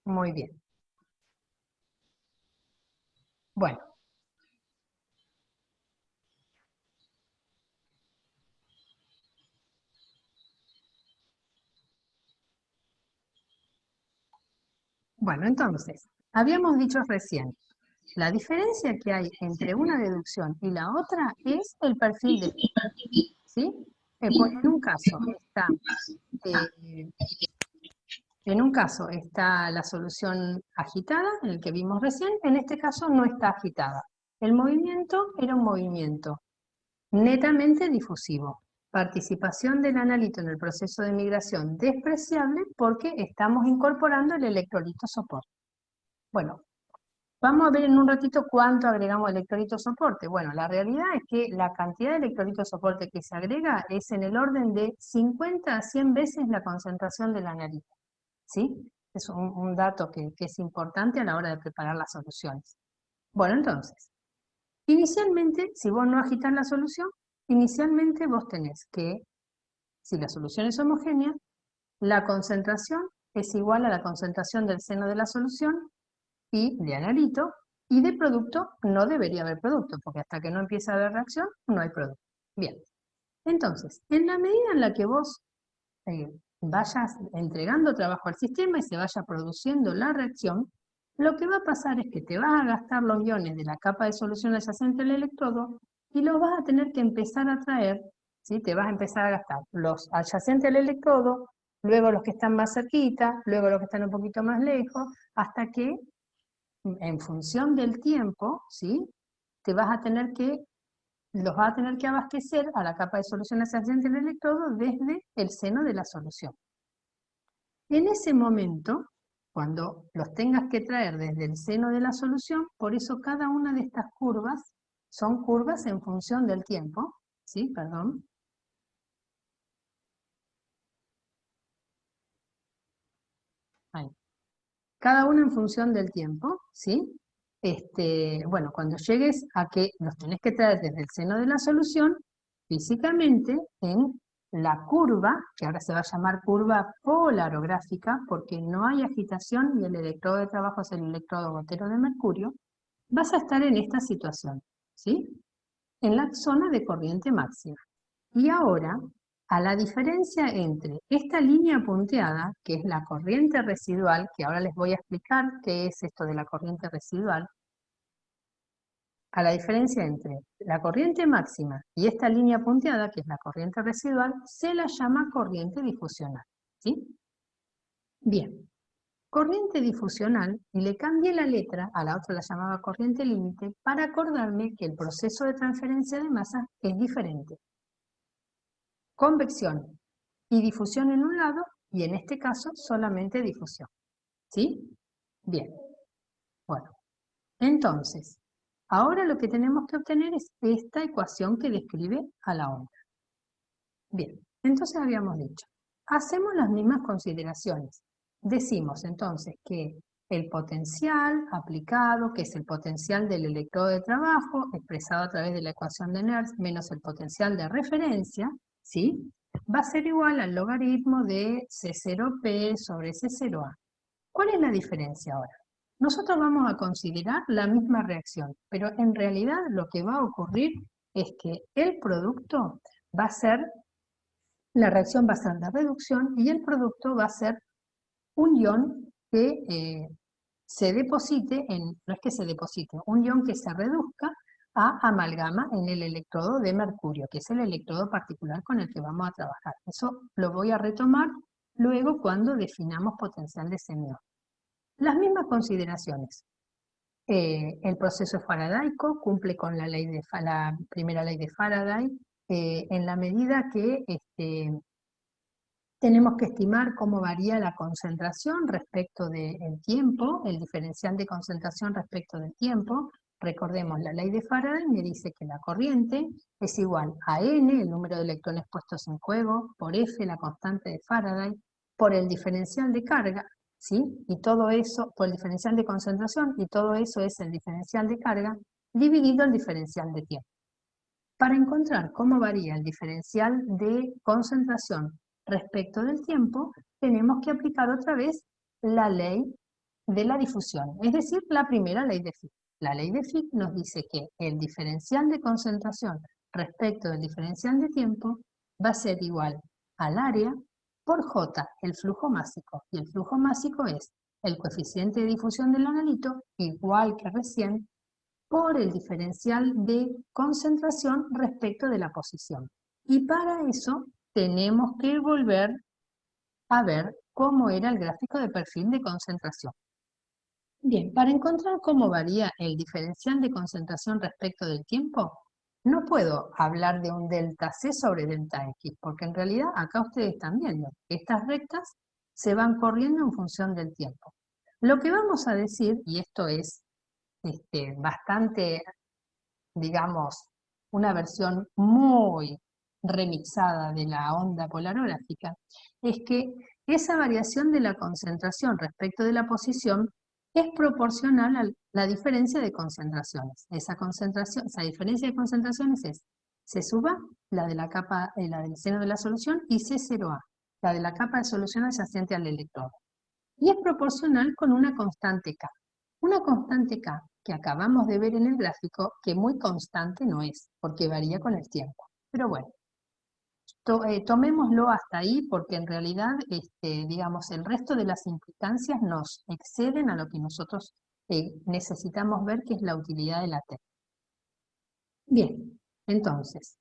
Muy bien. Bueno, entonces, habíamos dicho recién, la diferencia que hay entre una deducción y la otra es el perfil de, ¿sí? Pues eh, en un caso está la solución agitada, en el que vimos recién, en este caso no está agitada. El movimiento era un movimiento netamente difusivo. Participación del analito en el proceso de migración despreciable porque estamos incorporando el electrolito soporte. Bueno, vamos a ver en un ratito cuánto agregamos electrolito soporte. Bueno, la realidad es que la cantidad de electrolito soporte que se agrega es en el orden de 50 a 100 veces la concentración del analito. ¿Sí? Es un dato que es importante a la hora de preparar las soluciones. Bueno, entonces, inicialmente, si vos no agitás la solución, inicialmente vos tenés que, si la solución es homogénea, la concentración es igual a la concentración del seno de la solución y de analito, y de producto no debería haber producto, porque hasta que no empieza a haber reacción, no hay producto. Bien, entonces, en la medida en la que vos vayas entregando trabajo al sistema y se vaya produciendo la reacción, lo que va a pasar es que te vas a gastar los iones de la capa de solución adyacente al electrodo y los vas a tener que empezar a traer, ¿sí? Te vas a empezar a gastar los adyacentes al electrodo, luego los que están más cerquita, luego los que están un poquito más lejos, hasta que en función del tiempo, ¿sí? Los vas a tener que abastecer a la capa de solución adyacente al electrodo desde el seno de la solución. En ese momento, cuando los tengas que traer desde el seno de la solución, por eso cada una de estas curvas son curvas en función del tiempo, ¿sí? Perdón. Ahí. Cada una en función del tiempo, ¿sí? Bueno, cuando llegues a que los tenés que traer desde el seno de la solución, físicamente en la curva, que ahora se va a llamar curva polarográfica, porque no hay agitación y el electrodo de trabajo es el electrodo gotero de mercurio, vas a estar en esta situación, ¿sí? En la zona de corriente máxima. Y ahora, a la diferencia entre esta línea punteada, que es la corriente residual, que ahora les voy a explicar qué es esto de la corriente residual, a la diferencia entre la corriente máxima y esta línea punteada, que es la corriente residual, se la llama corriente difusional, ¿sí? Bien, corriente difusional, y le cambié la letra, a la otra la llamaba corriente límite, para acordarme que el proceso de transferencia de masa es diferente. Convección y difusión en un lado, y en este caso solamente difusión. ¿Sí? Bien. Bueno, entonces, ahora lo que tenemos que obtener es esta ecuación que describe a la onda. Bien, entonces habíamos dicho, hacemos las mismas consideraciones. Decimos entonces que el potencial aplicado, que es el potencial del electrodo de trabajo, expresado a través de la ecuación de Nernst, menos el potencial de referencia, ¿sí? Va a ser igual al logaritmo de C0P sobre C0A. ¿Cuál es la diferencia ahora? Nosotros vamos a considerar la misma reacción, pero en realidad lo que va a ocurrir es que el producto va a ser, la reacción va a ser de reducción y el producto va a ser un ion que se deposite no es que se deposite, un ion que se reduzca a amalgama en el electrodo de mercurio, que es el electrodo particular con el que vamos a trabajar. Eso lo voy a retomar luego cuando definamos potencial de semión. Las mismas consideraciones. El proceso faradaico cumple con la primera ley de Faraday en la medida que tenemos que estimar cómo varía la concentración respecto del tiempo, el diferencial de concentración respecto del tiempo. Recordemos, la ley de Faraday me dice que la corriente es igual a N, el número de electrones puestos en juego, por F, la constante de Faraday, por el diferencial de carga, ¿sí? Y todo eso, por el diferencial de concentración, y todo eso es el diferencial de carga dividido el diferencial de tiempo. Para encontrar cómo varía el diferencial de concentración respecto del tiempo, tenemos que aplicar otra vez la ley de la difusión, es decir, la primera ley de Fick. La ley de Fick nos dice que el diferencial de concentración respecto del diferencial de tiempo va a ser igual al área por J, el flujo másico. Y el flujo másico es el coeficiente de difusión del analito, igual que recién, por el diferencial de concentración respecto de la posición. Y para eso tenemos que volver a ver cómo era el gráfico de perfil de concentración. Bien, para encontrar cómo varía el diferencial de concentración respecto del tiempo, no puedo hablar de un delta C sobre delta X, porque en realidad acá ustedes están viendo que estas rectas se van corriendo en función del tiempo. Lo que vamos a decir, y esto es bastante, digamos, una versión muy remixada de la onda polarógrafica, es que esa variación de la concentración respecto de la posición es proporcional a la diferencia de concentraciones. Esa diferencia de concentraciones es C sub A, la de la capa, la del seno de la solución, y C0A, la de la capa de solución adyacente al electrodo. Y es proporcional con una constante K. Una constante K que acabamos de ver en el gráfico, que muy constante no es, porque varía con el tiempo. Pero bueno, tomémoslo hasta ahí porque en realidad, digamos, el resto de las implicancias nos exceden a lo que nosotros necesitamos ver, que es la utilidad de la T. Bien, entonces,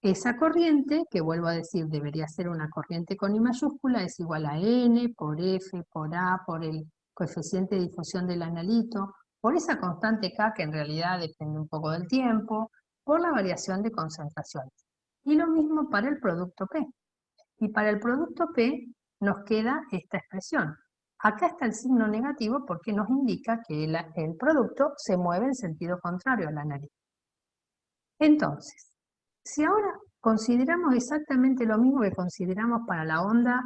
esa corriente, que vuelvo a decir, debería ser una corriente con I mayúscula, es igual a N por F, por A, por el coeficiente de difusión del analito, por esa constante K, que en realidad depende un poco del tiempo, por la variación de concentraciones. Y lo mismo para el producto P. Y para el producto P nos queda esta expresión. Acá está el signo negativo porque nos indica que el producto se mueve en sentido contrario al analito. Entonces, si ahora consideramos exactamente lo mismo que consideramos para la onda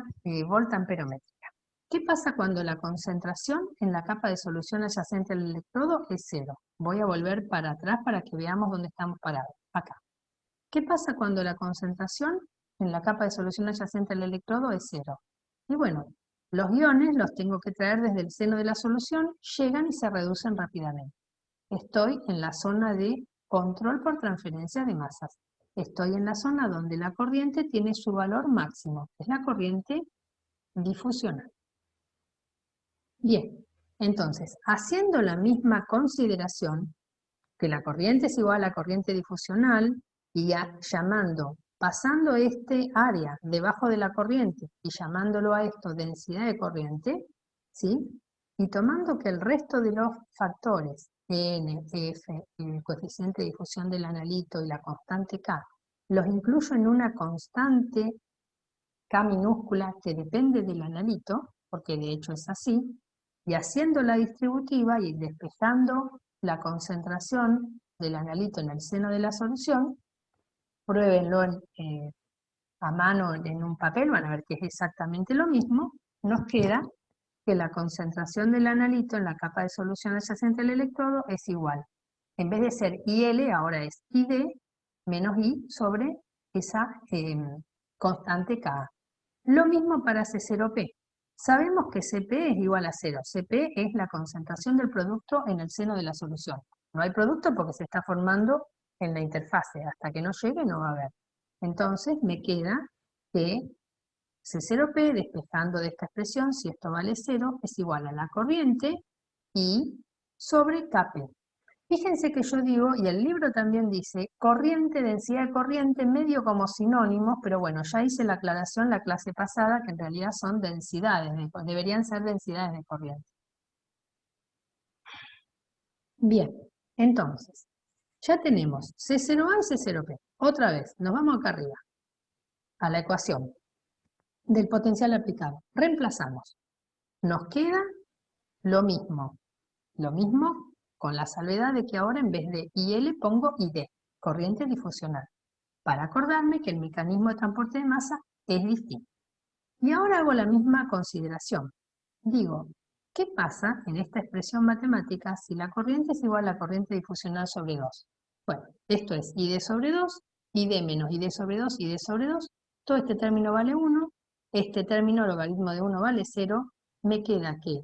voltamperométrica, ¿qué pasa cuando la concentración en la capa de solución adyacente al electrodo es cero? Voy a volver para atrás para que veamos dónde estamos parados, acá. ¿Qué pasa cuando la concentración en la capa de solución adyacente al electrodo es cero? Y bueno, los iones los tengo que traer desde el seno de la solución, llegan y se reducen rápidamente. Estoy en la zona de control por transferencia de masas. Estoy en la zona donde la corriente tiene su valor máximo, es la corriente difusional. Bien, entonces, haciendo la misma consideración, que la corriente es igual a la corriente difusional, y pasando este área debajo de la corriente y llamándolo a esto densidad de corriente, ¿sí? Y tomando que el resto de los factores, N, F, el coeficiente de difusión del analito y la constante K, los incluyo en una constante K minúscula que depende del analito, porque de hecho es así, y haciendo la distributiva y despejando la concentración del analito en el seno de la solución, pruébenlo a mano en un papel, van a ver que es exactamente lo mismo, nos queda que la concentración del analito en la capa de solución adyacente al electrodo es igual. En vez de ser IL, ahora es ID menos I sobre esa constante K. Lo mismo para C0P. Sabemos que Cp es igual a 0. Cp es la concentración del producto en el seno de la solución. No hay producto porque se está formando en la interfase. Hasta que no llegue no va a haber. Entonces me queda que C0P, despejando de esta expresión, si esto vale 0, es igual a la corriente I sobre Kp. Fíjense que yo digo, y el libro también dice, corriente, densidad de corriente, medio como sinónimos, pero bueno, ya hice la aclaración la clase pasada, que en realidad son densidades, deberían ser densidades de corriente. Bien, entonces, ya tenemos C0A y C0P. Otra vez, nos vamos acá arriba, a la ecuación del potencial aplicado. Reemplazamos. Nos queda lo mismo con la salvedad de que ahora en vez de IL pongo ID, corriente difusional, para acordarme que el mecanismo de transporte de masa es distinto. Y ahora hago la misma consideración. Digo, ¿qué pasa en esta expresión matemática si la corriente es igual a la corriente difusional sobre 2? Bueno, esto es ID sobre 2, ID menos ID sobre 2, ID sobre 2. Todo este término vale 1, este término logaritmo de 1 vale 0. Me queda que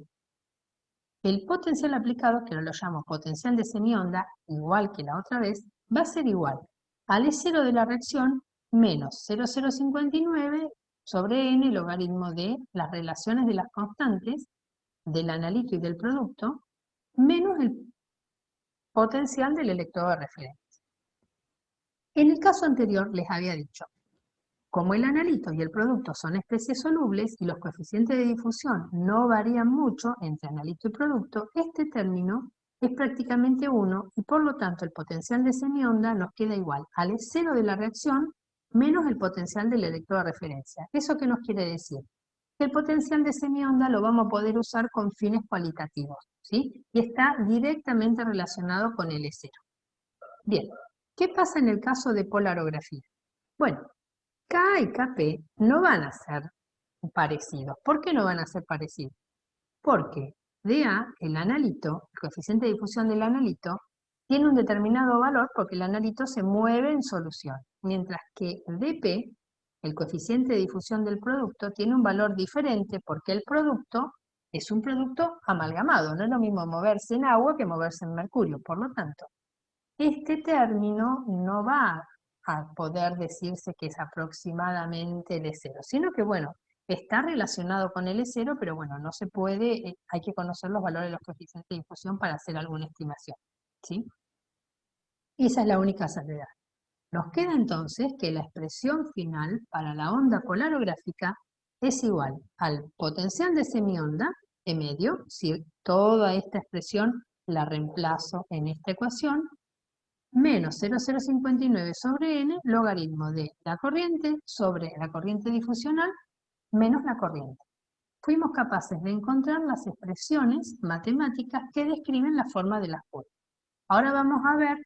El potencial aplicado, que no lo llamo potencial de semionda, igual que la otra vez, va a ser igual al E0 de la reacción menos 0,059 sobre n logaritmo de las relaciones de las constantes del analito y del producto, menos el potencial del electrodo de referencia. En el caso anterior les había dicho, como el analito y el producto son especies solubles y los coeficientes de difusión no varían mucho entre analito y producto, este término es prácticamente 1 y por lo tanto el potencial de semionda nos queda igual al E0 de la reacción menos el potencial del electrodo de referencia. ¿Eso qué nos quiere decir? Que el potencial de semionda lo vamos a poder usar con fines cualitativos, ¿sí? Y está directamente relacionado con el E0. Bien, ¿qué pasa en el caso de polarografía? Bueno, K y Kp no van a ser parecidos. ¿Por qué no van a ser parecidos? Porque dA, el analito, el coeficiente de difusión del analito, tiene un determinado valor porque el analito se mueve en solución, mientras que dP, el coeficiente de difusión del producto, tiene un valor diferente porque el producto es un producto amalgamado, no es lo mismo moverse en agua que moverse en mercurio, por lo tanto, este término no va a poder decirse que es aproximadamente el E0, sino que, bueno, está relacionado con el E0, pero bueno, no se puede, hay que conocer los valores de los coeficientes de difusión para hacer alguna estimación, ¿sí? Esa es la única salvedad. Nos queda entonces que la expresión final para la onda polarográfica es igual al potencial de semionda, E medio, si toda esta expresión la reemplazo en esta ecuación, menos 0,059 sobre n logaritmo de la corriente sobre la corriente difusional menos la corriente. Fuimos capaces de encontrar las expresiones matemáticas que describen la forma de las curvas. Ahora vamos a ver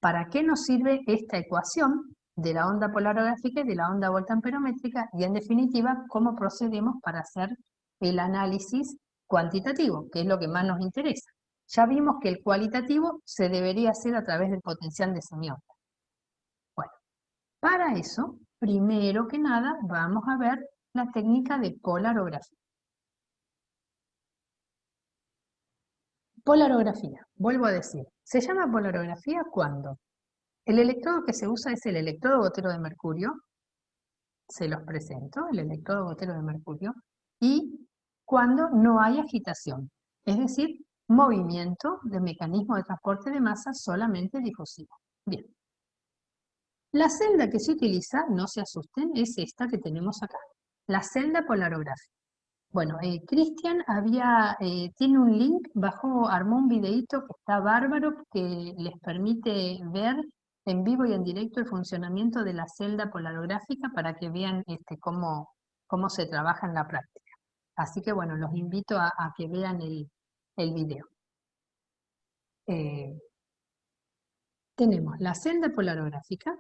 para qué nos sirve esta ecuación de la onda polarográfica y de la onda voltamperométrica y en definitiva cómo procedemos para hacer el análisis cuantitativo, que es lo que más nos interesa. Ya vimos que el cualitativo se debería hacer a través del potencial de semionda. Bueno, para eso, primero que nada, vamos a ver la técnica de polarografía. Polarografía, vuelvo a decir, se llama polarografía cuando el electrodo que se usa es el electrodo gotero de mercurio, se los presento, el electrodo gotero de mercurio, y cuando no hay agitación, es decir, movimiento de mecanismo de transporte de masa solamente difusivo. Bien. La celda que se utiliza, no se asusten, es esta que tenemos acá, la celda polarográfica. Bueno, Cristian tiene un link, armó un videíto que está bárbaro, que les permite ver en vivo y en directo el funcionamiento de la celda polarográfica para que vean cómo se trabaja en la práctica. Así que bueno, los invito a que vean el video. Tenemos la celda polarográfica,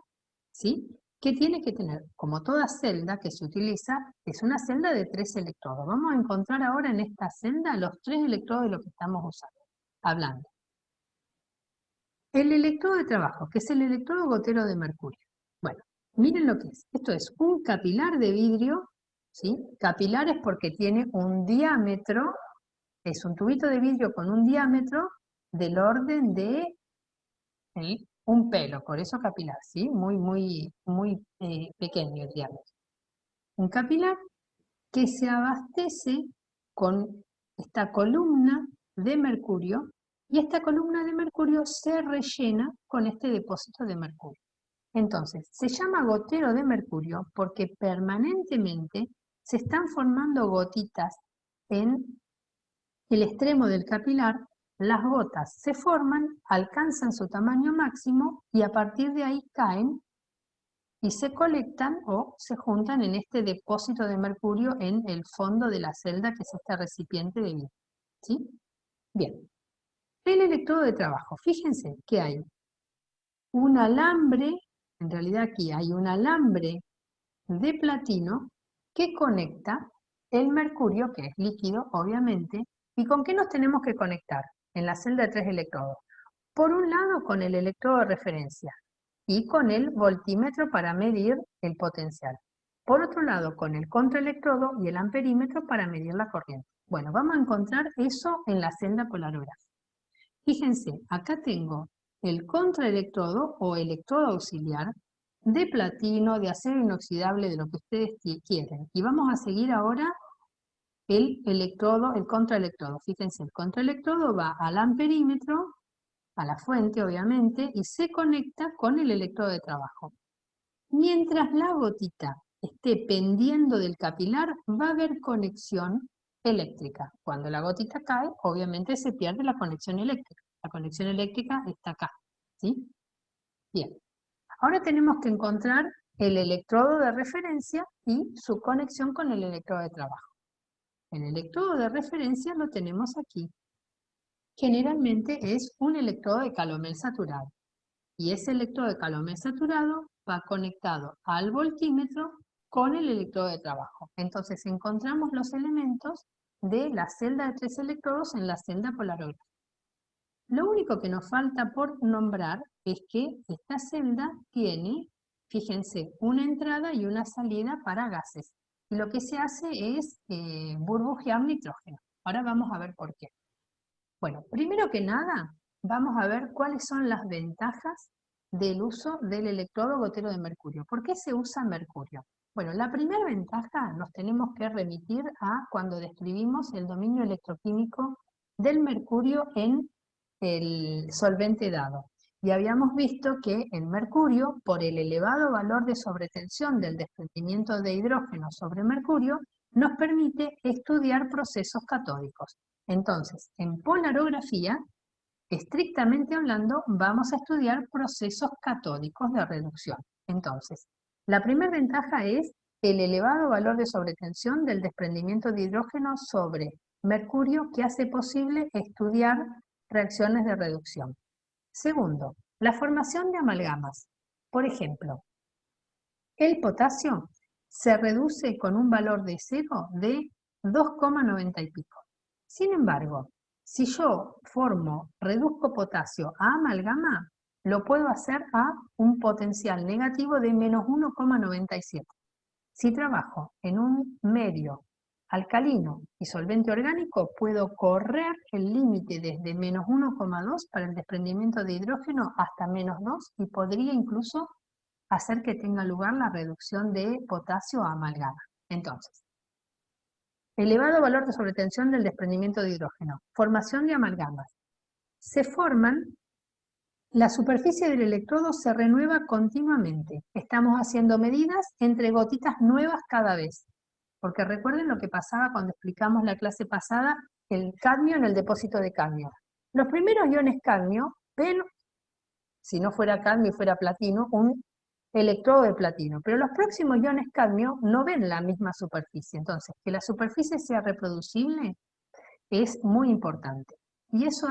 ¿sí? Que tiene que tener, como toda celda que se utiliza, es una celda de 3 electrodos. Vamos a encontrar ahora en esta celda los 3 electrodos de lo que estamos hablando. El electrodo de trabajo, que es el electrodo gotero de mercurio. Bueno, miren lo que es. Esto es un capilar de vidrio, ¿sí? Capilar es porque tiene un diámetro, es un tubito de vidrio con un diámetro del orden de un pelo, por eso capilar, ¿sí? Muy pequeño el diámetro. Un capilar que se abastece con esta columna de mercurio y esta columna de mercurio se rellena con este depósito de mercurio. Entonces, se llama gotero de mercurio porque permanentemente se están formando gotitas en el extremo del capilar. Las gotas se forman, alcanzan su tamaño máximo y a partir de ahí caen y se colectan o se juntan en este depósito de mercurio en el fondo de la celda, que es este recipiente de vidrio. ¿Sí? Bien. El electrodo de trabajo. Fíjense que hay un alambre, en realidad aquí hay un alambre de platino que conecta el mercurio, que es líquido, obviamente. ¿Y con qué nos tenemos que conectar en la celda de 3 electrodos? Por un lado, con el electrodo de referencia y con el voltímetro para medir el potencial. Por otro lado, con el contraelectrodo y el amperímetro para medir la corriente. Bueno, vamos a encontrar eso en la celda polarógrafa. Fíjense, acá tengo el contraelectrodo o electrodo auxiliar de platino, de acero inoxidable, de lo que ustedes quieren. Y vamos a seguir ahora el electrodo, el contraelectrodo. Fíjense, el contraelectrodo va al amperímetro, a la fuente obviamente, y se conecta con el electrodo de trabajo. Mientras la gotita esté pendiendo del capilar, va a haber conexión eléctrica. Cuando la gotita cae, obviamente se pierde la conexión eléctrica. La conexión eléctrica está acá, ¿sí? Bien. Ahora tenemos que encontrar el electrodo de referencia y su conexión con el electrodo de trabajo. El electrodo de referencia lo tenemos aquí. Generalmente es un electrodo de calomel saturado. Y ese electrodo de calomel saturado va conectado al voltímetro con el electrodo de trabajo. Entonces encontramos los elementos de la celda de 3 electrodos en la celda polarógrafa. Lo único que nos falta por nombrar es que esta celda tiene, fíjense, una entrada y una salida para gases. Y lo que se hace es burbujear nitrógeno. Ahora vamos a ver por qué. Bueno, primero que nada, vamos a ver cuáles son las ventajas del uso del electrodo gotero de mercurio. ¿Por qué se usa mercurio? Bueno, la primera ventaja nos tenemos que remitir a cuando describimos el dominio electroquímico del mercurio en el solvente dado. Y habíamos visto que el mercurio, por el elevado valor de sobretensión del desprendimiento de hidrógeno sobre mercurio, nos permite estudiar procesos catódicos. Entonces, en polarografía, estrictamente hablando, vamos a estudiar procesos catódicos de reducción. Entonces, la primera ventaja es el elevado valor de sobretensión del desprendimiento de hidrógeno sobre mercurio que hace posible estudiar reacciones de reducción. Segundo, la formación de amalgamas. Por ejemplo, el potasio se reduce con un valor de 0 de 2,90 y pico. Sin embargo, si yo reduzco potasio a amalgama, lo puedo hacer a un potencial negativo de menos 1,97. Si trabajo en un medio alcalino y solvente orgánico, puedo correr el límite desde menos 1,2 para el desprendimiento de hidrógeno hasta menos 2 y podría incluso hacer que tenga lugar la reducción de potasio a amalgama. Entonces, elevado valor de sobretensión del desprendimiento de hidrógeno. Formación de amalgamas. Se forman, la superficie del electrodo se renueva continuamente. Estamos haciendo medidas entre gotitas nuevas cada vez. Porque recuerden lo que pasaba cuando explicamos la clase pasada, el cadmio en el depósito de cadmio. Los primeros iones cadmio ven, si no fuera cadmio y fuera platino, un electrodo de platino, pero los próximos iones cadmio no ven la misma superficie. Entonces, que la superficie sea reproducible es muy importante. Y eso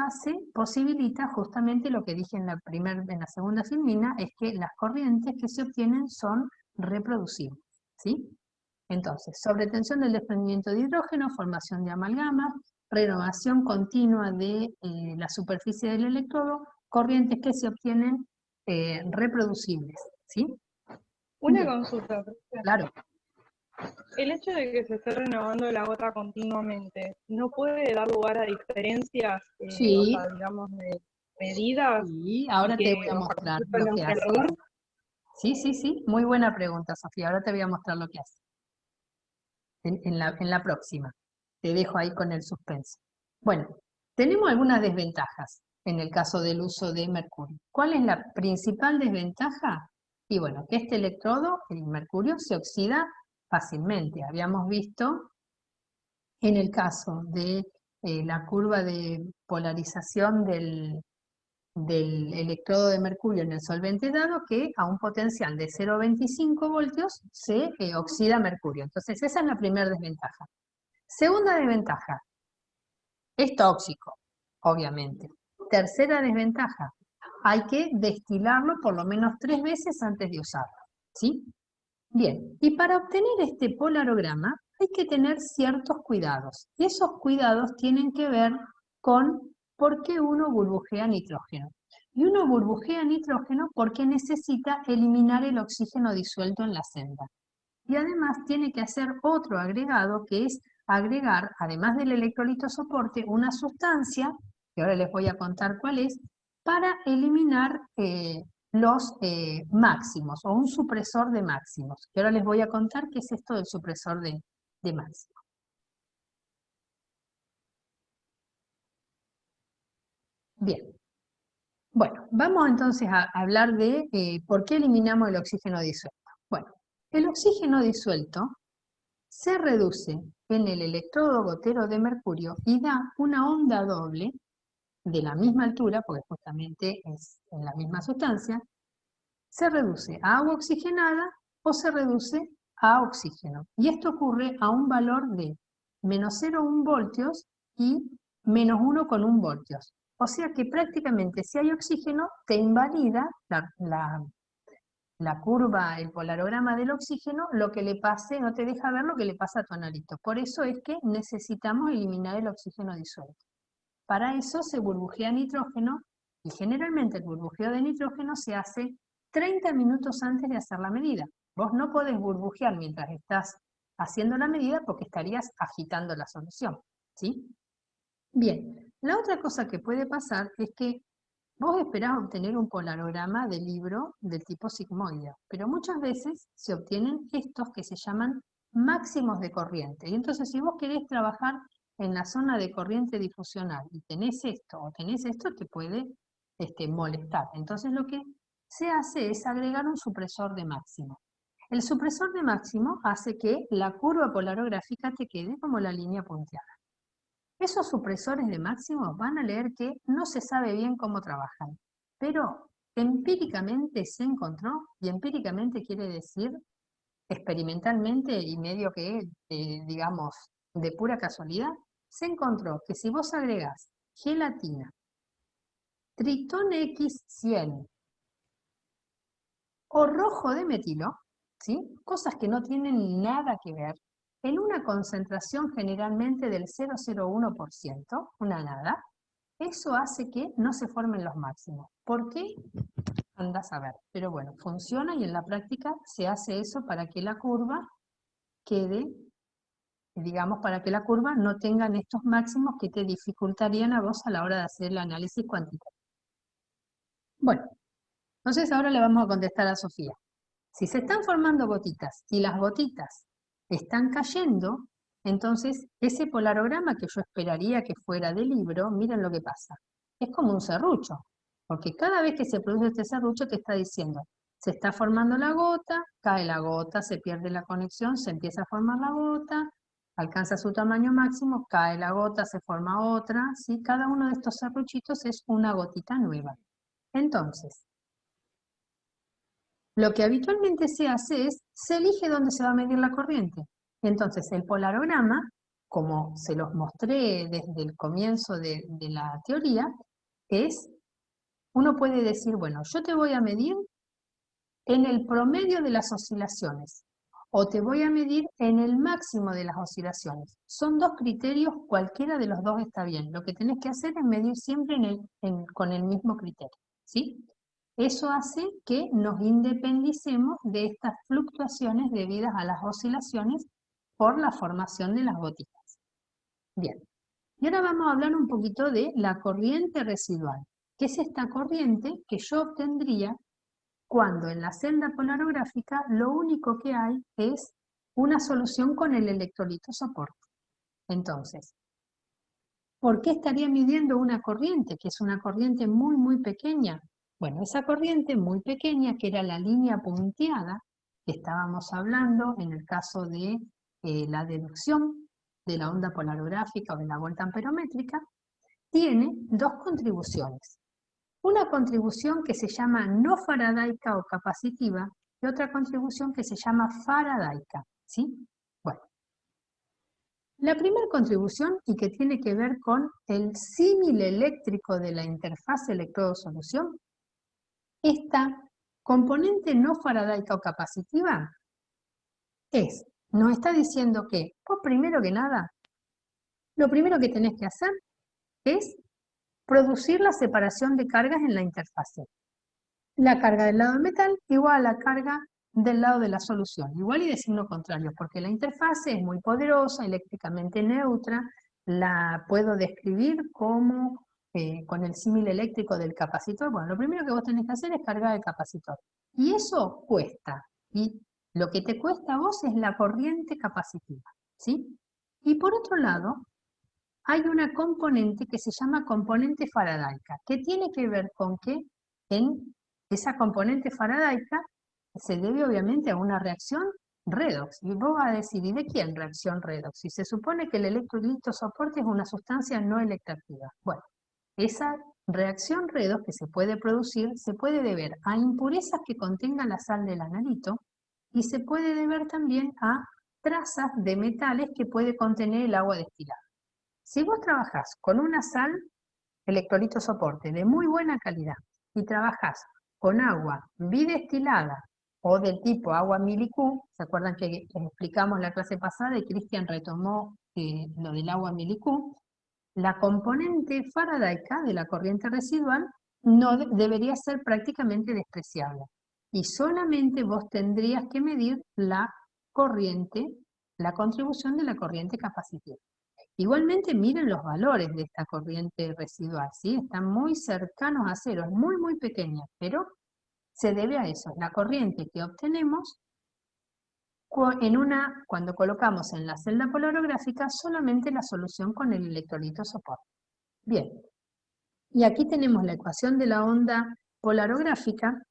posibilita justamente lo que dije en la segunda filmina, es que las corrientes que se obtienen son reproducibles, ¿sí? Entonces, sobretensión del desprendimiento de hidrógeno, formación de amalgamas, renovación continua de la superficie del electrodo, corrientes que se obtienen reproducibles, ¿sí? Una Bien, consulta, profe. claro. El hecho de que se esté renovando la gota continuamente, ¿no puede dar lugar a diferencias, Sí, o sea, digamos, de medidas? sí, Y ahora te que, voy a o sea, mostrar incluso lo no que sea hace. error. Sí, sí, sí, muy buena pregunta, Sofía. Ahora te voy a mostrar lo que hace. En la próxima. Te dejo ahí con el suspenso. Bueno, tenemos algunas desventajas en el caso del uso de mercurio. ¿Cuál es la principal desventaja? Y bueno, que este electrodo, el mercurio, se oxida fácilmente. Habíamos visto en el caso de la curva de polarización del electrodo de mercurio en el solvente dado que a un potencial de 0,25 voltios se oxida mercurio. Entonces esa es la primera desventaja. Segunda desventaja, es tóxico, obviamente. Tercera desventaja, hay que destilarlo por lo menos 3 veces antes de usarlo, ¿sí? Bien, y para obtener este polarograma hay que tener ciertos cuidados. Y esos cuidados tienen que ver con por qué uno burbujea nitrógeno. Y uno burbujea nitrógeno porque necesita eliminar el oxígeno disuelto en la celda. Y además tiene que hacer otro agregado que es agregar, además del electrolito soporte, una sustancia, que ahora les voy a contar cuál es, para eliminar los máximos, o un supresor de máximos, que ahora les voy a contar qué es esto del supresor de máximos. Bien. Bueno, vamos entonces a hablar de por qué eliminamos el oxígeno disuelto. Bueno, el oxígeno disuelto se reduce en el electrodo gotero de mercurio y da una onda doble de la misma altura, porque justamente es en la misma sustancia, se reduce a agua oxigenada o se reduce a oxígeno. Y esto ocurre a un valor de menos 0,1 voltios y menos 1,1 voltios. O sea que prácticamente si hay oxígeno, te invalida la curva, el polarograma del oxígeno, lo que le pase, no te deja ver lo que le pasa a tu analito. Por eso es que necesitamos eliminar el oxígeno disuelto. Para eso se burbujea nitrógeno, y generalmente el burbujeo de nitrógeno se hace 30 minutos antes de hacer la medida. Vos no podés burbujear mientras estás haciendo la medida porque estarías agitando la solución, ¿sí? Bien, la otra cosa que puede pasar es que vos esperás obtener un polarograma del libro del tipo sigmoideo, pero muchas veces se obtienen estos que se llaman máximos de corriente. Y entonces si vos querés trabajar en la zona de corriente difusional y tenés esto o tenés esto, te puede molestar. Entonces lo que se hace es agregar un supresor de máximo. El supresor de máximo hace que la curva polarográfica te quede como la línea punteada. Esos supresores de máximo van a leer que no se sabe bien cómo trabajan, pero empíricamente se encontró, y empíricamente quiere decir experimentalmente y medio que, digamos, de pura casualidad, se encontró que si vos agregás gelatina, tritón X100 o rojo de metilo, ¿sí? Cosas que no tienen nada que ver, en una concentración generalmente del 0,01%, una nada, eso hace que no se formen los máximos. ¿Por qué? Andás a ver. Pero bueno, funciona y en la práctica se hace eso para que la curva quede, digamos, para que la curva no tengan estos máximos que te dificultarían a vos a la hora de hacer el análisis cuantitativo. Bueno, entonces ahora le vamos a contestar a Sofía. Si se están formando gotitas y las gotitas están cayendo, entonces ese polarograma que yo esperaría que fuera del libro, miren lo que pasa. Es como un serrucho, porque cada vez que se produce este serrucho te está diciendo, se está formando la gota, cae la gota, se pierde la conexión, se empieza a formar la gota, alcanza su tamaño máximo, cae la gota, se forma otra, ¿sí? Cada uno de estos serruchitos es una gotita nueva. Entonces, lo que habitualmente se hace es, se elige dónde se va a medir la corriente. Entonces, el polarograma, como se los mostré desde el comienzo de la teoría, es, uno puede decir, bueno, yo te voy a medir en el promedio de las oscilaciones, o te voy a medir en el máximo de las oscilaciones. Son dos criterios, cualquiera de los dos está bien. Lo que tenés que hacer es medir siempre con el mismo criterio, ¿sí? Eso hace que nos independicemos de estas fluctuaciones debidas a las oscilaciones por la formación de las gotitas. Bien, y ahora vamos a hablar un poquito de la corriente residual, que es esta corriente que yo obtendría cuando en la celda polarográfica lo único que hay es una solución con el electrolito soporte. Entonces, ¿por qué estaría midiendo una corriente, que es una corriente muy, muy pequeña? Bueno, esa corriente muy pequeña, que era la línea punteada, que estábamos hablando en el caso de la deducción de la onda polarográfica o de la vuelta amperométrica, tiene dos contribuciones. Una contribución que se llama no faradaica o capacitiva y otra contribución que se llama faradaica, ¿sí? Bueno, la primera contribución, y que tiene que ver con el símil eléctrico de la interfaz electrodo-solución, esta componente no faradaica o capacitiva nos está diciendo que, por primero que nada, lo primero que tenés que hacer es producir la separación de cargas en la interfase. La carga del lado del metal igual a la carga del lado de la solución, igual y de signo contrario, porque la interfase es muy poderosa, eléctricamente neutra, la puedo describir como con el símil eléctrico del capacitor. Bueno, lo primero que vos tenés que hacer es cargar el capacitor. Y eso cuesta, y lo que te cuesta a vos es la corriente capacitiva, ¿sí? Y por otro lado, hay una componente que se llama componente faradaica, que tiene que ver con que en esa componente faradaica se debe obviamente a una reacción redox. Y vos vas a decir, ¿y de quién reacción redox? Si se supone que el electrolito soporte es una sustancia no electroactiva. Bueno, esa reacción redox que se puede producir se puede deber a impurezas que contengan la sal del analito y se puede deber también a trazas de metales que puede contener el agua destilada. Si vos trabajás con una sal electrolito soporte de muy buena calidad y trabajás con agua bidestilada o del tipo agua milicú, ¿se acuerdan que les explicamos la clase pasada y Cristian retomó lo del agua milicú? La componente faradaica de la corriente residual no debería ser prácticamente despreciable y solamente vos tendrías que medir la corriente, la contribución de la corriente capacitiva. Igualmente miren los valores de esta corriente residual, ¿sí? Están muy cercanos a cero, es muy muy pequeña, pero se debe a eso. La corriente que obtenemos cuando colocamos en la celda polarizográfica solamente la solución con el electrolito soporte. Bien, y aquí tenemos la ecuación de la onda polarográfica,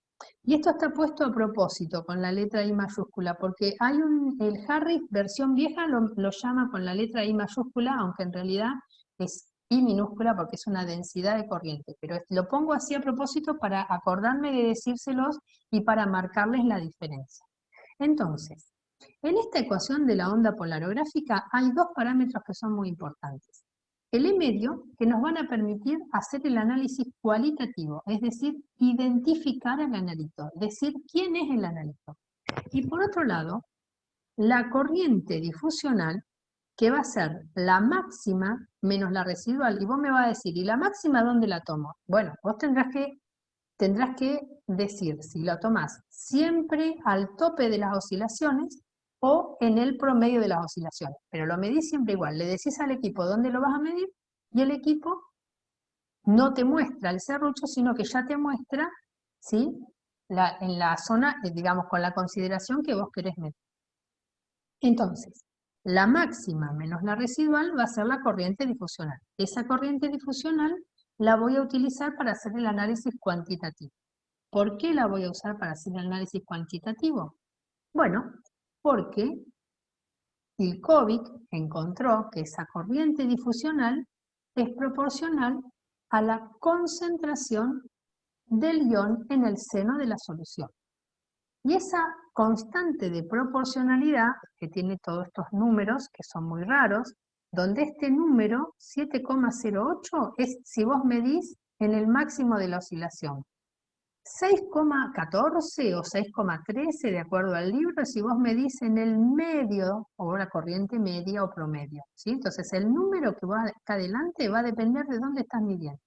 y esto está puesto a propósito con la letra I mayúscula, porque hay el Harris versión vieja lo llama con la letra I mayúscula, aunque en realidad es I minúscula porque es una densidad de corriente, pero lo pongo así a propósito para acordarme de decírselos y para marcarles la diferencia. Entonces, en esta ecuación de la onda polarográfica hay dos parámetros que son muy importantes. El E medio, que nos van a permitir hacer el análisis cualitativo, es decir, identificar al analito, decir quién es el analito. Y por otro lado, la corriente difusional, que va a ser la máxima menos la residual. Y vos me vas a decir, ¿y la máxima dónde la tomo? Bueno, vos tendrás que decir si la tomás siempre al tope de las oscilaciones o en el promedio de las oscilaciones. Pero lo medís siempre igual. Le decís al equipo dónde lo vas a medir y el equipo no te muestra el serrucho, sino que ya te muestra, ¿sí? En la zona, digamos, con la consideración que vos querés medir. Entonces, la máxima menos la residual va a ser la corriente difusional. Esa corriente difusional la voy a utilizar para hacer el análisis cuantitativo. ¿Por qué la voy a usar para hacer el análisis cuantitativo? Bueno, porque Ilkovic encontró que esa corriente difusional es proporcional a la concentración del ion en el seno de la solución. Y esa constante de proporcionalidad, que tiene todos estos números, que son muy raros, donde este número, 7,08, es si vos medís en el máximo de la oscilación. 6,14 o 6,13 de acuerdo al libro, si vos medís en el medio o la corriente media o promedio, ¿sí? Entonces el número que va acá adelante va a depender de dónde estás midiendo.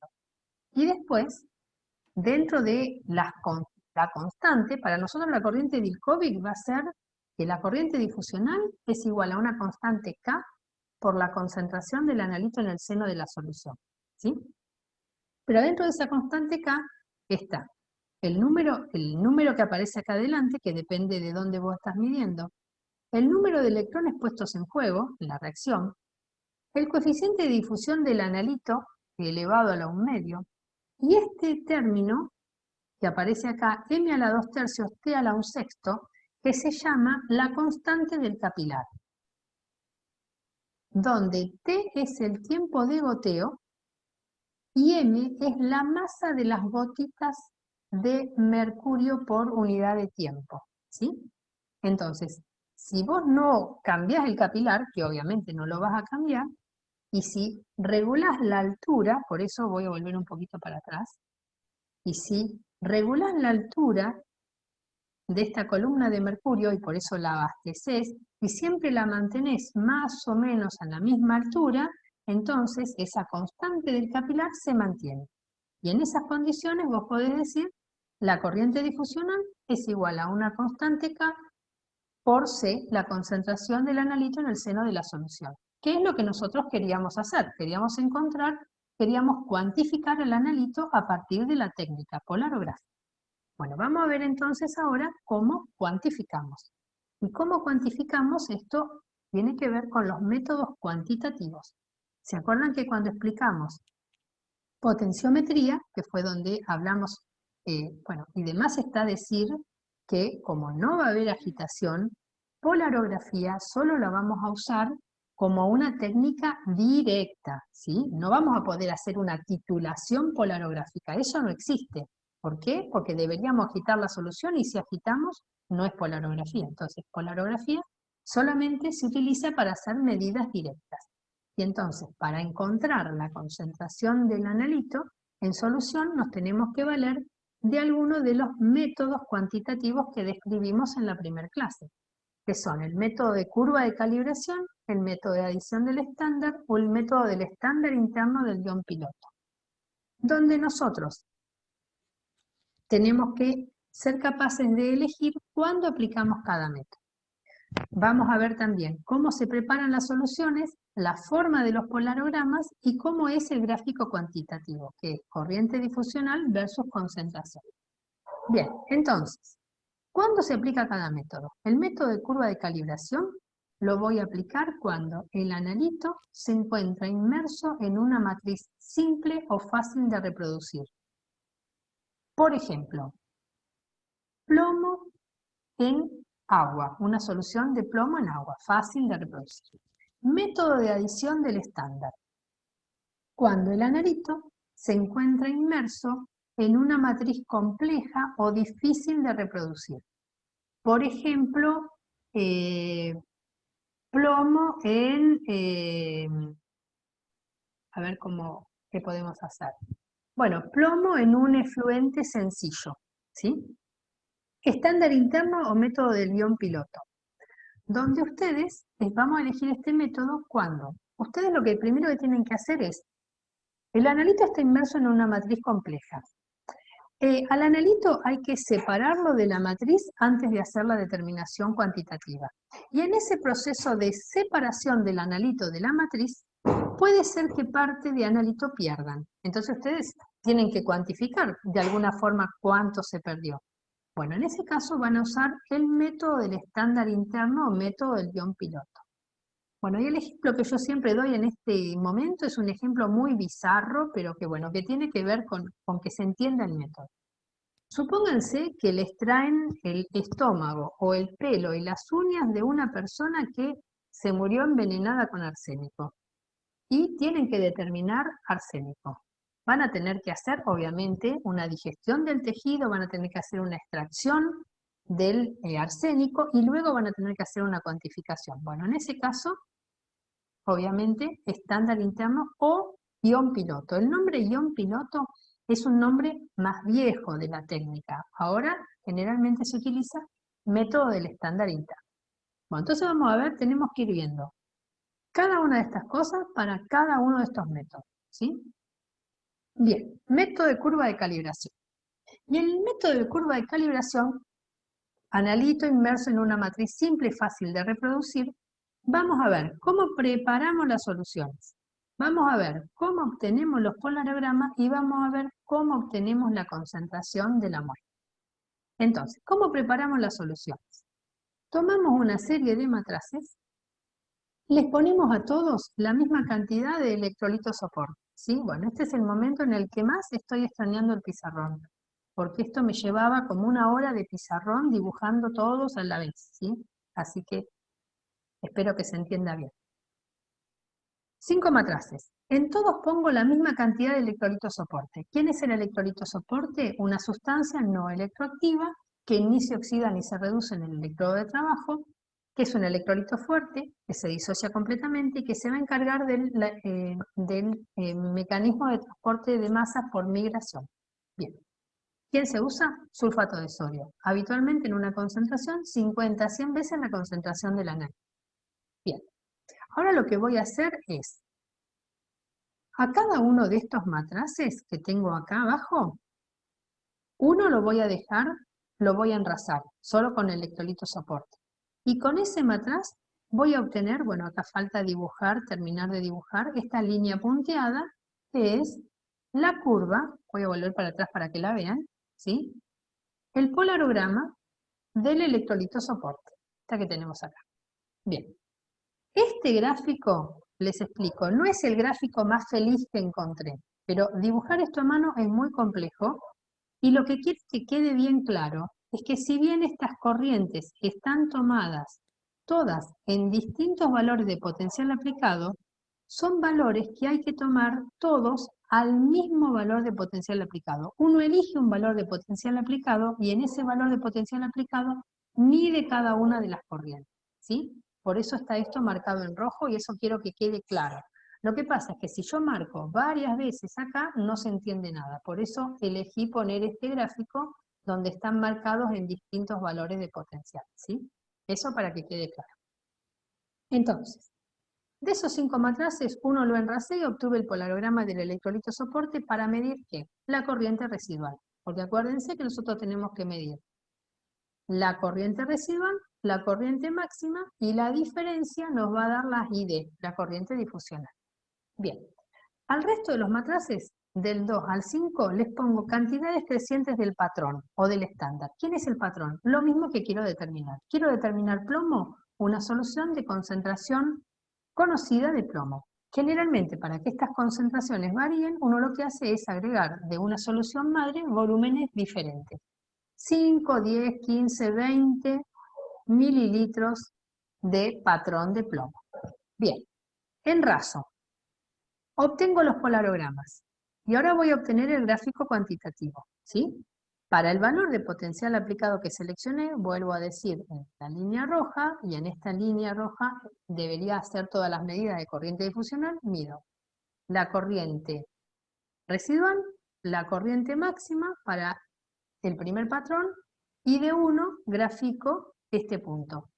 Y después, dentro de la constante, para nosotros la corriente de Ilkovic va a ser que la corriente difusional es igual a una constante K por la concentración del analito en el seno de la solución, ¿sí? Pero dentro de esa constante K está el número que aparece acá adelante, que depende de dónde vos estás midiendo, el número de electrones puestos en juego, en la reacción, el coeficiente de difusión del analito elevado a la 1 medio, y este término que aparece acá, m a la 2 tercios, t a la 1 sexto, que se llama la constante del capilar, donde t es el tiempo de goteo y m es la masa de las gotitas de mercurio por unidad de tiempo, ¿sí? Entonces, si vos no cambiás el capilar, que obviamente no lo vas a cambiar, y si regulás la altura, por eso voy a volver un poquito para atrás, y si regulás la altura de esta columna de mercurio, y por eso la abasteces, y siempre la mantenés más o menos a la misma altura, entonces esa constante del capilar se mantiene. Y en esas condiciones vos podés decir La corriente difusional es igual a una constante K por C, la concentración del analito en el seno de la solución. ¿Qué es lo que nosotros queríamos hacer? Queríamos cuantificar el analito a partir de la técnica polarográfica. Bueno, vamos a ver entonces ahora cómo cuantificamos. ¿Y cómo cuantificamos? Esto tiene que ver con los métodos cuantitativos. ¿Se acuerdan que cuando explicamos potenciometría, que fue donde hablamos, bueno, y demás está decir que como no va a haber agitación, polarografía solo la vamos a usar como una técnica directa, ¿sí? No vamos a poder hacer una titulación polarográfica, eso no existe. ¿Por qué? Porque deberíamos agitar la solución y si agitamos no es polarografía. Entonces, polarografía solamente se utiliza para hacer medidas directas. Y entonces, para encontrar la concentración del analito en solución, nos tenemos que valer de alguno de los métodos cuantitativos que describimos en la primera clase, que son el método de curva de calibración, el método de adición del estándar o el método del estándar interno del guión piloto, donde nosotros tenemos que ser capaces de elegir cuándo aplicamos cada método. Vamos a ver también cómo se preparan las soluciones, la forma de los polarogramas y cómo es el gráfico cuantitativo, que es corriente difusional versus concentración. Bien, entonces, ¿cuándo se aplica cada método? El método de curva de calibración lo voy a aplicar cuando el analito se encuentra inmerso en una matriz simple o fácil de reproducir. Por ejemplo, plomo en agua, una solución de plomo en agua, fácil de reproducir. Método de adición del estándar. Cuando el analito se encuentra inmerso en una matriz compleja o difícil de reproducir. Por ejemplo, plomo en, a ver qué podemos hacer. Bueno, plomo en un efluente sencillo, ¿sí? Estándar interno o método del guión piloto, donde ustedes les vamos a elegir este método cuando ustedes lo que primero que tienen que hacer es, el analito está inmerso en una matriz compleja. Al analito hay que separarlo de la matriz antes de hacer la determinación cuantitativa. Y en ese proceso de separación del analito de la matriz, puede ser que parte de analito pierdan. Entonces ustedes tienen que cuantificar de alguna forma cuánto se perdió. Bueno, en ese caso van a usar el método del estándar interno o método del guión piloto. Bueno, y el ejemplo que yo siempre doy en este momento es un ejemplo muy bizarro, pero que bueno, que tiene que ver con que se entienda el método. Supónganse que les traen el estómago o el pelo y las uñas de una persona que se murió envenenada con arsénico y tienen que determinar arsénico. Van a tener que hacer, obviamente, una digestión del tejido, van a tener que hacer una extracción del arsénico y luego van a tener que hacer una cuantificación. Bueno, en ese caso, obviamente, estándar interno o guión piloto. El nombre guión piloto es un nombre más viejo de la técnica. Ahora, generalmente se utiliza método del estándar interno. Bueno, entonces vamos a ver, tenemos que ir viendo cada una de estas cosas para cada uno de estos métodos, ¿sí? Bien, método de curva de calibración. Y en el método de curva de calibración, analito inmerso en una matriz simple y fácil de reproducir, vamos a ver cómo preparamos las soluciones. Vamos a ver cómo obtenemos los polarogramas y vamos a ver cómo obtenemos la concentración de la muestra. Entonces, ¿cómo preparamos las soluciones? Tomamos una serie de matraces, les ponemos a todos la misma cantidad de electrolito soporte, ¿sí? Bueno, este es el momento en el que más estoy extrañando el pizarrón, porque esto me llevaba como una hora de pizarrón dibujando todos a la vez, ¿sí? Así que espero que se entienda bien. 5 matraces. En todos pongo la misma cantidad de electrolito soporte. ¿Quién es el electrolito soporte? Una sustancia no electroactiva que ni se oxida ni se reduce en el electrodo de trabajo, que es un electrolito fuerte, que se disocia completamente y que se va a encargar del mecanismo de transporte de masas por migración. Bien. ¿Quién se usa? Sulfato de sodio. Habitualmente en una concentración 50 a 100 veces la concentración del análisis. Bien. Ahora lo que voy a hacer es, a cada uno de estos matraces que tengo acá abajo, Uno lo voy a dejar, lo voy a enrasar, solo con el electrolito soporte. Y con ese matraz voy a obtener, bueno, acá falta dibujar, terminar de dibujar, esta línea punteada, que es la curva, voy a volver para atrás para que la vean, ¿sí? El polarograma del electrolito soporte, esta que tenemos acá. Bien, este gráfico, les explico, no es el gráfico más feliz que encontré, pero dibujar esto a mano es muy complejo y lo que quiero que quede bien claro es que si bien estas corrientes están tomadas todas en distintos valores de potencial aplicado, son valores que hay que tomar todos al mismo valor de potencial aplicado. Uno elige un valor de potencial aplicado y en ese valor de potencial aplicado mide cada una de las corrientes, ¿sí? Por eso está esto marcado en rojo y eso quiero que quede claro. Lo que pasa es que si yo marco varias veces acá, no se entiende nada. Por eso elegí poner este gráfico donde están marcados en distintos valores de potencial, ¿sí? Eso para que quede claro. Entonces, de esos 5 matraces, uno lo enrasé y obtuve el polarograma del electrolito soporte para medir ¿qué? La corriente residual. Porque acuérdense que nosotros tenemos que medir la corriente residual, la corriente máxima y la diferencia nos va a dar la ID, la corriente difusional. Bien, al resto de los matraces, del 2 al 5, les pongo cantidades crecientes del patrón o del estándar. ¿Quién es el patrón? Lo mismo que quiero determinar. Quiero determinar plomo, una solución de concentración conocida de plomo. Generalmente, para que estas concentraciones varíen, uno lo que hace es agregar de una solución madre volúmenes diferentes. 5, 10, 15, 20 mililitros de patrón de plomo. Bien, enraso. Obtengo los polarogramas. Y ahora voy a obtener el gráfico cuantitativo, ¿sí? Para el valor de potencial aplicado que seleccioné, vuelvo a decir en la línea roja, y en esta línea roja debería hacer todas las medidas de corriente difusional, mido la corriente residual, la corriente máxima para el primer patrón, y de 1 grafico este punto.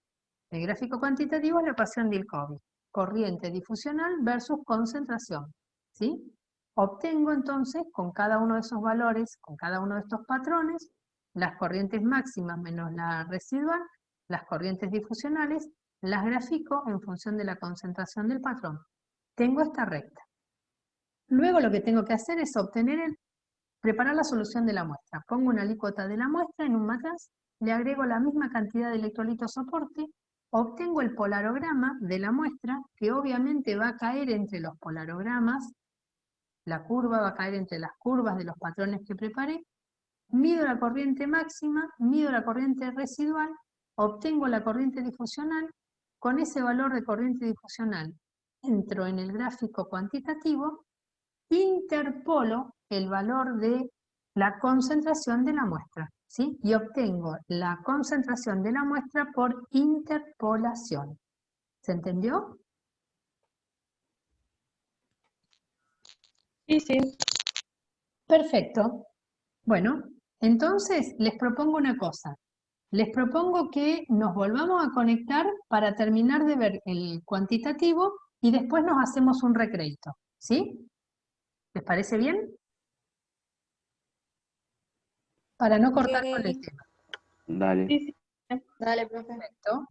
El gráfico cuantitativo es la ecuación de Ilkovic, corriente difusional versus concentración, ¿sí? Obtengo entonces con cada uno de esos valores, con cada uno de estos patrones, las corrientes máximas menos la residual, las corrientes difusionales, las grafico en función de la concentración del patrón. Tengo esta recta. Luego lo que tengo que hacer es preparar la solución de la muestra. Pongo una alícuota de la muestra en un matraz, le agrego la misma cantidad de electrolito soporte, obtengo el polarograma de la muestra, que obviamente va a caer entre los polarogramas, la curva va a caer entre las curvas de los patrones que preparé, mido la corriente máxima, mido la corriente residual, obtengo la corriente difusional, con ese valor de corriente difusional entro en el gráfico cuantitativo, interpolo el valor de la concentración de la muestra, ¿sí? Y obtengo la concentración de la muestra por interpolación. ¿Se entendió? Sí, sí. Perfecto. Bueno, entonces les propongo una cosa. Les propongo que nos volvamos a conectar para terminar de ver el cuantitativo y después nos hacemos un recreito, ¿sí? ¿Les parece bien? Para no cortar con el Ok, tema. Dale. Sí, sí. dale, profe. Perfecto.